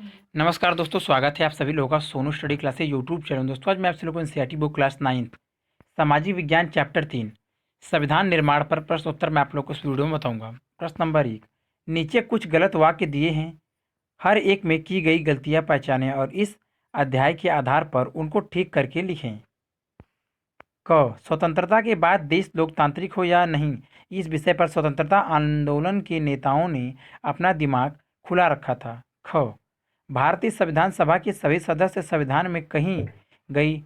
नमस्कार दोस्तों, स्वागत है आप सभी लोगों का Sonu study classes YouTube channel. दोस्तों, आज मैं आप सभी लोगों को एनसीईआरटी बुक क्लास 9th सामाजिक विज्ञान चैप्टर 3 संविधान निर्माण पर प्रश्न उत्तर मैं आप लोगों को इस वीडियो में बताऊंगा। प्रश्न नंबर 1, नीचे कुछ गलत वाक्य दिए हैं, हर एक में की गई गलतियां पहचानें और इस अध्याय के आधार पर उनको ठीक करके लिखें। क, स्वतंत्रता के बाद देश लोकतांत्रिक हो या नहीं, इस विषय पर स्वतंत्रता आंदोलन के नेताओं ने अपना दिमाग खुला रखा था। ख, भारतीय संविधान सभा के सभी सदस्य संविधान में कही गई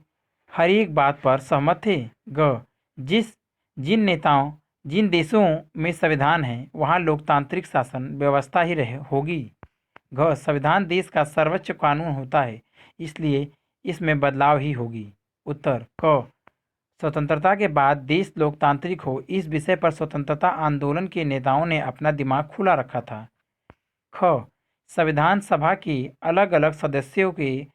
हर एक बात पर सहमत थे। ग, जिन देशों में संविधान है वहाँ लोकतांत्रिक शासन व्यवस्था ही रहे होगी। घ, संविधान देश का सर्वोच्च कानून होता है, इसलिए इसमें बदलाव ही होगी। उत्तर क, स्वतंत्रता के बाद देश लोकतांत्रिक हो, इस विषय पर स्वतंत्रता आंदोलन के नेताओं ने अपना दिमाग खुला रखा था। ख, संविधान सभा के अलग अलग सदस्यों के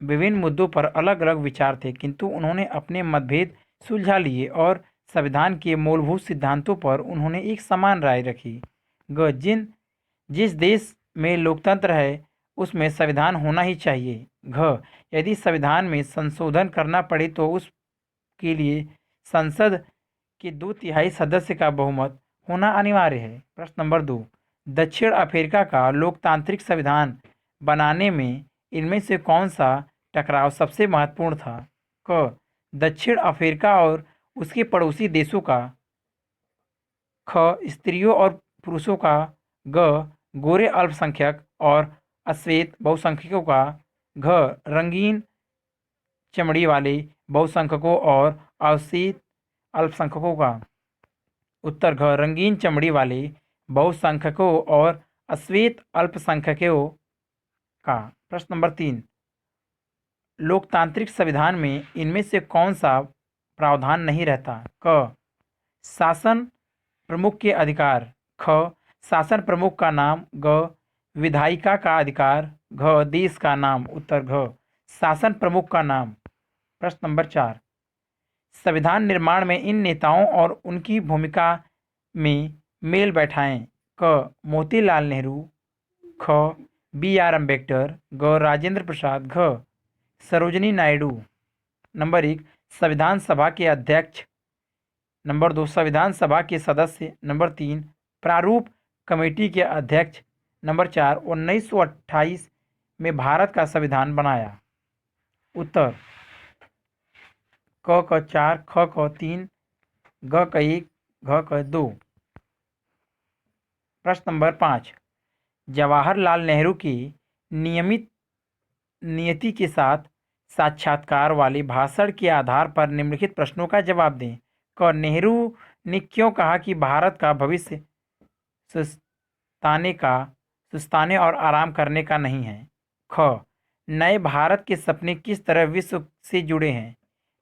विभिन्न मुद्दों पर अलग अलग विचार थे, किंतु उन्होंने अपने मतभेद सुलझा लिए और संविधान के मूलभूत सिद्धांतों पर उन्होंने एक समान राय रखी। ग, जिस देश में लोकतंत्र है उसमें संविधान होना ही चाहिए। घ, यदि संविधान में संशोधन करना पड़े तो उसके लिए संसद के 2/3 सदस्य का बहुमत होना अनिवार्य है। प्रश्न नंबर 2, दक्षिण अफ्रीका का लोकतांत्रिक संविधान बनाने में इनमें से कौन सा टकराव सबसे महत्वपूर्ण था? क, दक्षिण अफ्रीका और उसके पड़ोसी देशों का। ख, स्त्रियों और पुरुषों का। ग, गोरे अल्पसंख्यक और अश्वेत बहुसंख्यकों का। घ, रंगीन चमड़ी वाले बहुसंख्यकों और अश्वेत अल्पसंख्यकों का। उत्तर घ, रंगीन चमड़ी वाले बहुसंख्यकों और अश्वेत अल्पसंख्यकों का। प्रश्न नंबर 3, लोकतांत्रिक संविधान में इनमें से कौन सा प्रावधान नहीं रहता? क, शासन प्रमुख के अधिकार। ख, शासन प्रमुख का नाम। ग, विधायिका का अधिकार। घ, देश का नाम। उत्तर घ, शासन प्रमुख का नाम। प्रश्न नंबर 4, संविधान निर्माण में इन नेताओं और उनकी भूमिका में मेल बैठाएं। क, मोतीलाल नेहरू। ख, बी.आर. अम्बेडकर। ग, राजेंद्र प्रसाद। घ, सरोजिनी नायडू। नंबर 1, संविधान सभा के अध्यक्ष। नंबर 2, संविधान सभा के सदस्य। नंबर 3, प्रारूप कमेटी के अध्यक्ष। नंबर 4, 1928 में भारत का संविधान बनाया। उत्तर क का 4, ख का 3, ग का 1, घ का 2। प्रश्न नंबर 5, जवाहरलाल नेहरू की नियमित नियति के साथ साक्षात्कार वाले भाषण के आधार पर निम्नलिखित प्रश्नों का जवाब दें। क, नेहरू ने क्यों कहा कि भारत का भविष्य सुस्ताने का सुस्ताने और आराम करने का नहीं है? ख, नए भारत के सपने किस तरह विश्व से जुड़े हैं?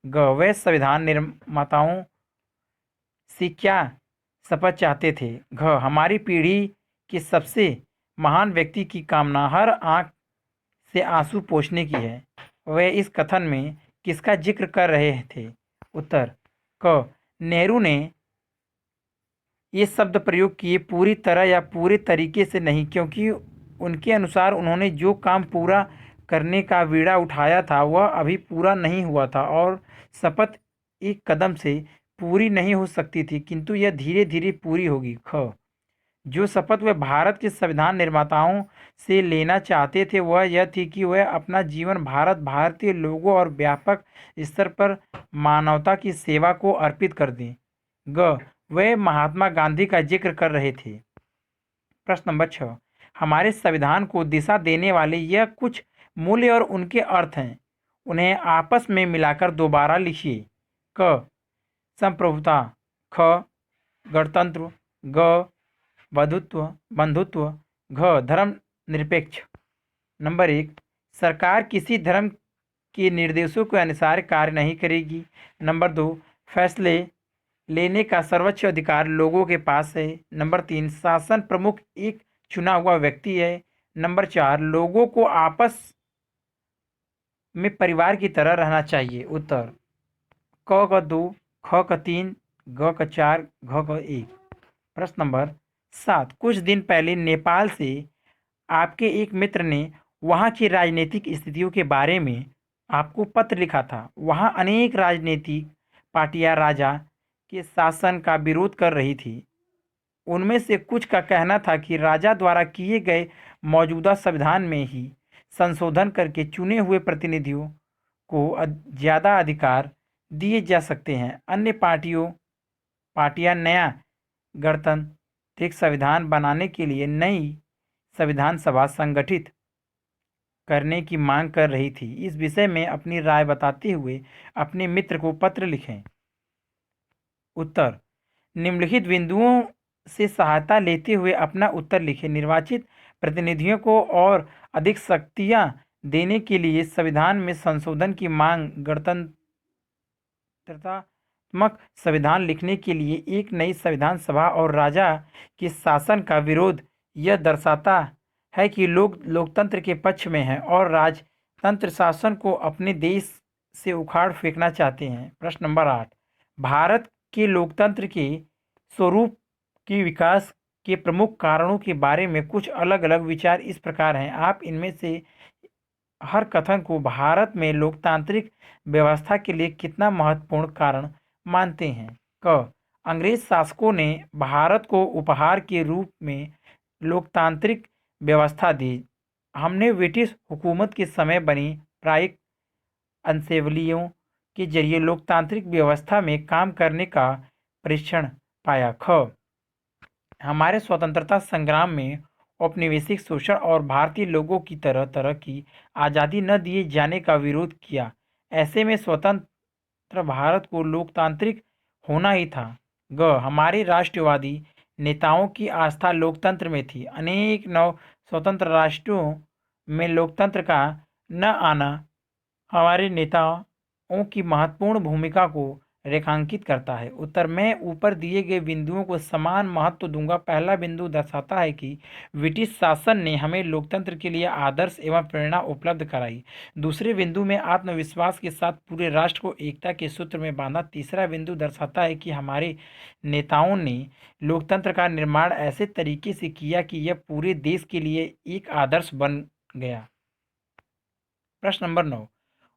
ग, वे संविधान निर्माताओं से क्या शपथ चाहते थे? घ, हमारी पीढ़ी के सबसे महान व्यक्ति की कामना हर आंख से आंसू पोंछने की है। वे इस कथन में किसका जिक्र कर रहे थे? उत्तर क, नेहरू ने ये शब्द प्रयोग किए पूरी तरह या पूरे तरीके से नहीं, क्योंकि उनके अनुसार उन्होंने जो काम पूरा करने का बीड़ा उठाया था वह अभी पूरा नहीं हुआ था और शपथ एक कदम से पूरी नहीं हो सकती थी, किंतु यह धीरे धीरे पूरी होगी। ख, जो शपथ वे भारत के संविधान निर्माताओं से लेना चाहते थे वह यह थी कि वह अपना जीवन भारतीय लोगों और व्यापक स्तर पर मानवता की सेवा को अर्पित कर दें। ग, वे महात्मा गांधी का जिक्र कर रहे थे। प्रश्न नंबर 6, हमारे संविधान को दिशा देने वाले यह कुछ मूल्य और उनके अर्थ हैं, उन्हें आपस में मिलाकर दोबारा लिखिए। क, संप्रभुता। ख, गणतंत्र। ग, बंधुत्व। घ, धर्म निरपेक्ष। नंबर 1, सरकार किसी धर्म के निर्देशों के अनुसार कार्य नहीं करेगी। नंबर 2, फैसले लेने का सर्वोच्च अधिकार लोगों के पास है। नंबर 3, शासन प्रमुख एक चुना हुआ व्यक्ति है। नंबर 4, लोगों को आपस में परिवार की तरह रहना चाहिए। उत्तर क का 2, ख का 3, ग का 4, घ का 1। प्रश्न नंबर 7, कुछ दिन पहले नेपाल से आपके एक मित्र ने वहाँ की राजनीतिक स्थितियों के बारे में आपको पत्र लिखा था। वहाँ अनेक राजनीतिक पार्टियां राजा के शासन का विरोध कर रही थी। उनमें से कुछ का कहना था कि राजा द्वारा किए गए मौजूदा संविधान में ही संशोधन करके चुने हुए प्रतिनिधियों को ज़्यादा अधिकार दिए जा सकते हैं। अन्य पार्टियां नया गणतांत्रिक संविधान बनाने के लिए नई संविधान सभा संगठित करने की मांग कर रही थी। इस विषय में अपनी राय बताते हुए अपने मित्र को पत्र लिखें। उत्तर: निम्नलिखित बिंदुओं से सहायता लेते हुए अपना उत्तर लिखें। निर्वाचित प्रतिनिधियों को और अधिक शक्तियां देने के लिए संविधान में संशोधन की मांग। गणतंत्रात्मक संविधान लिखने के लिए एक नई संविधान सभा और राजा के शासन का विरोध यह दर्शाता है कि लोग लोकतंत्र के पक्ष में हैं और राजतंत्र शासन को अपने देश से उखाड़ फेंकना चाहते हैं। प्रश्न नंबर 8, भारत के लोकतंत्र के स्वरूप के विकास के प्रमुख कारणों के बारे में कुछ अलग अलग विचार इस प्रकार हैं। आप इनमें से हर कथन को भारत में लोकतांत्रिक व्यवस्था के लिए कितना महत्वपूर्ण कारण मानते हैं। क, अंग्रेज शासकों ने भारत को उपहार के रूप में लोकतांत्रिक व्यवस्था दी। हमने ब्रिटिश हुकूमत के समय बनी प्रायिक असेंबलियों के जरिए लोकतांत्रिक व्यवस्था में काम करने का परीक्षण पाया। ख, हमारे स्वतंत्रता संग्राम में औपनिवेशिक शोषण और भारतीय लोगों की तरह तरह की आज़ादी न दिए जाने का विरोध किया। ऐसे में स्वतंत्र भारत को लोकतांत्रिक होना ही था। ग, हमारे राष्ट्रवादी नेताओं की आस्था लोकतंत्र में थी। अनेक नव स्वतंत्र राष्ट्रों में लोकतंत्र का न आना हमारे नेताओं की महत्वपूर्ण भूमिका को रेखांकित करता है। उत्तर: मैं ऊपर दिए गए बिंदुओं को समान महत्व दूंगा। पहला बिंदु दर्शाता है कि ब्रिटिश शासन ने हमें लोकतंत्र के लिए आदर्श एवं प्रेरणा उपलब्ध कराई। दूसरे बिंदु में आत्मविश्वास के साथ पूरे राष्ट्र को एकता के सूत्र में बांधा। तीसरा बिंदु दर्शाता है कि हमारे नेताओं ने लोकतंत्र का निर्माण ऐसे तरीके से किया कि यह पूरे देश के लिए एक आदर्श बन गया। प्रश्न नंबर 9,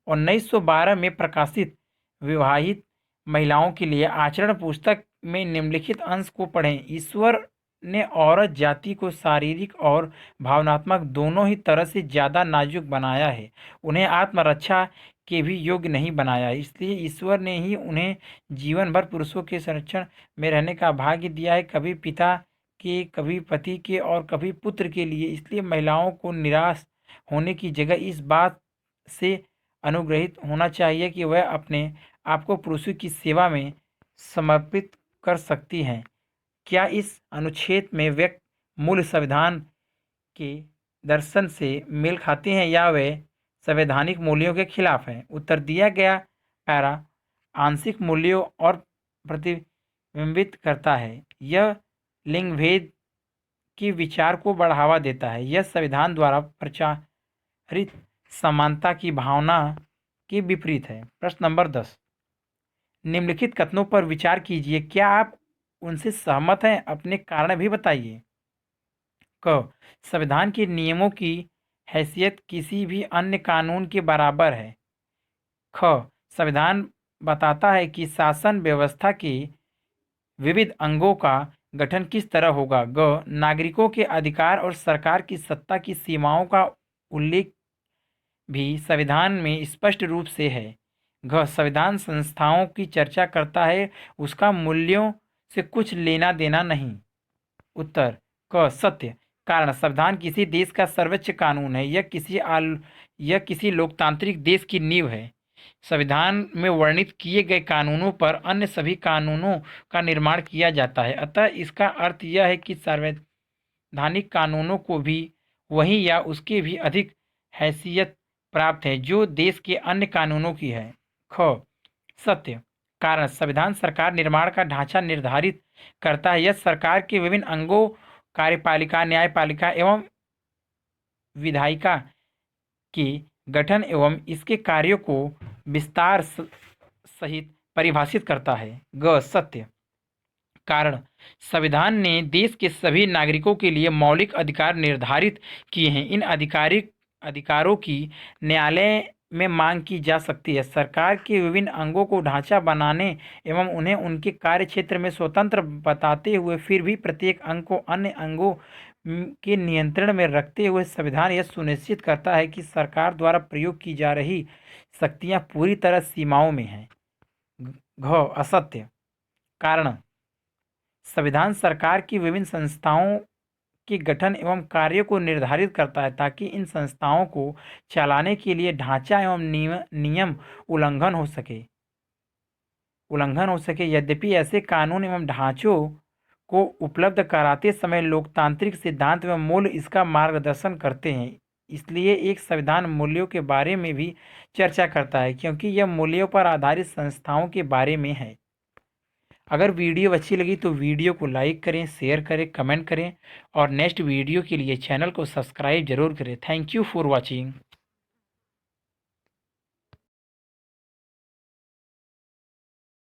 1912 में प्रकाशित विवाहित महिलाओं के लिए आचरण पुस्तक में निम्नलिखित अंश को पढ़ें। ईश्वर ने औरत जाति को शारीरिक और भावनात्मक दोनों ही तरह से ज़्यादा नाजुक बनाया है। उन्हें आत्मरक्षा के भी योग्य नहीं बनाया। इसलिए ईश्वर ने ही उन्हें जीवन भर पुरुषों के संरक्षण में रहने का भाग्य दिया है, कभी पिता के, कभी पति के और कभी पुत्र के लिए। इसलिए महिलाओं को निराश होने की जगह इस बात से अनुग्रहित होना चाहिए कि वह अपने आपको पुरुषों की सेवा में समर्पित कर सकती हैं। क्या इस अनुच्छेद में व्यक्त मूल संविधान के दर्शन से मेल खाते हैं या वे संवैधानिक मूल्यों के खिलाफ हैं? उत्तर: दिया गया पैरा आंशिक मूल्यों और प्रतिबिंबित करता है। यह लिंग भेद के विचार को बढ़ावा देता है। यह संविधान द्वारा प्रचारित समानता की भावना के विपरीत है। प्रश्न नंबर 10, निम्नलिखित कथनों पर विचार कीजिए। क्या आप उनसे सहमत हैं? अपने कारण भी बताइए। क, संविधान के नियमों की हैसियत किसी भी अन्य कानून के बराबर है। ख, संविधान बताता है कि शासन व्यवस्था के विविध अंगों का गठन किस तरह होगा। ग, नागरिकों के अधिकार और सरकार की सत्ता की सीमाओं का उल्लेख भी संविधान में स्पष्ट रूप से है। घ, संविधान संस्थाओं की चर्चा करता है, उसका मूल्यों से कुछ लेना देना नहीं। उत्तर: क, सत्य। कारण: संविधान किसी देश का सर्वोच्च कानून है। यह किसी लोकतांत्रिक देश की नींव है। संविधान में वर्णित किए गए कानूनों पर अन्य सभी कानूनों का निर्माण किया जाता है। अतः इसका अर्थ यह है कि संवैधानिक कानूनों को भी वही या उसके भी अधिक हैसियत प्राप्त है जो देश के अन्य कानूनों की है। ख, सत्य। कारण: संविधान सरकार निर्माण का ढांचा निर्धारित करता है। यह सरकार के विभिन्न अंगों, कार्यपालिका, न्यायपालिका एवं विधायिका के गठन एवं इसके कार्यों को विस्तार सहित परिभाषित करता है। ग, सत्य। कारण संविधान ने देश के सभी नागरिकों के लिए मौलिक अधिकार निर्धारित किए हैं। इन अधिकारों की न्यायालय में मांग की जा सकती है। सरकार के विभिन्न अंगों को ढांचा बनाने एवं उन्हें उनके कार्य क्षेत्र में स्वतंत्र बताते हुए फिर भी प्रत्येक अंग को अन्य अंगों के नियंत्रण में रखते हुए संविधान यह सुनिश्चित करता है कि सरकार द्वारा प्रयोग की जा रही शक्तियां पूरी तरह सीमाओं में हैं। घ असत्य कारण संविधान सरकार की विभिन्न संस्थाओं के गठन एवं कार्यों को निर्धारित करता है ताकि इन संस्थाओं को चलाने के लिए ढांचा एवं नियम उल्लंघन हो सके। यद्यपि ऐसे कानून एवं ढांचों को उपलब्ध कराते समय लोकतांत्रिक सिद्धांत एवं मूल्य इसका मार्गदर्शन करते हैं। इसलिए एक संविधान मूल्यों के बारे में भी चर्चा करता है क्योंकि यह मूल्यों पर आधारित संस्थाओं के बारे में है। अगर वीडियो अच्छी लगी तो वीडियो को लाइक करें, शेयर करें, कमेंट करें और नेक्स्ट वीडियो के लिए चैनल को सब्सक्राइब जरूर करें। Thank you for watching.